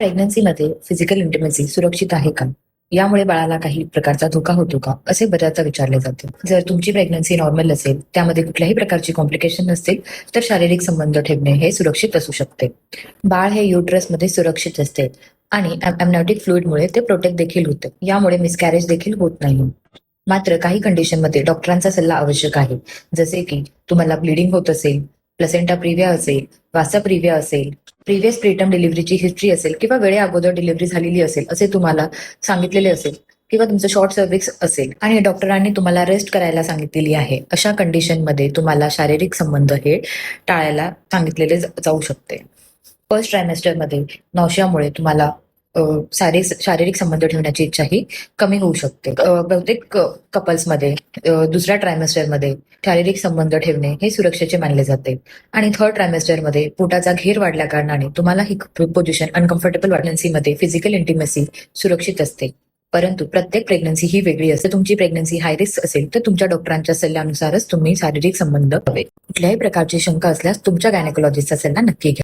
प्रेग्नन्सीमध्ये physical intimacy सुरक्षित आहे का? यामुळे बाळाला काही प्रकारचा धोका होतो का? असे बऱ्याचदा विचारले जाते. जर तुमची प्रेग्नन्सी नॉर्मल असेल, त्यामध्ये कुठल्याही प्रकारची कॉम्प्लिकेशन नसतील, तर शारीरिक संबंध ठेवणे हे सुरक्षित असू शकते. बाळ हे युटरसमध्ये सुरक्षित असते आणि एमनॉटिक फ्लुइडमुळे ते प्रोटेक्ट देखील होते. यामुळे मिसकॅरेज देखील होत नाही. मात्र काही कंडिशनमध्ये डॉक्टरांचा सल्ला आवश्यक आहे. जसे की तुम्हाला ब्लिडिंग होत असेल, प्लसेंटा प्रिव्हिया असेल, वासा प्रिव्हिया असेल, प्रिव्हियस प्रीटर्म डिलिव्हरीची हिस्ट्री असेल किंवा वेळे अगोदर डिलिव्हरी झालेली असेल असे तुम्हाला सांगितलेले असेल किंवा तुमचं शॉर्ट सर्व्हिक्स असेल आणि डॉक्टरांनी तुम्हाला रेस्ट करायला सांगितलेली आहे, अशा कंडिशनमध्ये तुम्हाला शारीरिक संबंध हे टाळायला सांगितलेले जाऊ शकते. फर्स्ट ट्रायमेस्टरमध्ये नॉशियामुळे तुम्हाला शारीरिक संबंध ठेवण्याची इच्छाही कमी होऊ शकते. बहुतेक कपल्समध्ये दुसऱ्या ट्रायमेस्टरमध्ये शारीरिक संबंध ठेवणे हे सुरक्षेचे मानले जाते आणि थर्ड ट्रायमेस्टरमध्ये पोटाचा घेर वाढल्या कारणाने तुम्हाला ही पोझिशन अनकम्फर्टेबल प्रेग्नन्सीमध्ये फिजिकल इंटिमेसी सुरक्षित असते. परंतु प्रत्येक प्रेग्नन्सी ही वेगळी असते. तुमची प्रेग्नन्सी हाय रिस्क असेल तर तुमच्या डॉक्टरांच्या सल्ल्यानुसारच तुम्ही शारीरिक संबंध हवे. कुठल्याही प्रकारची शंका असल्यास तुमच्या गायनेकोलॉजिस्टचा सल्ला नक्की घ्या.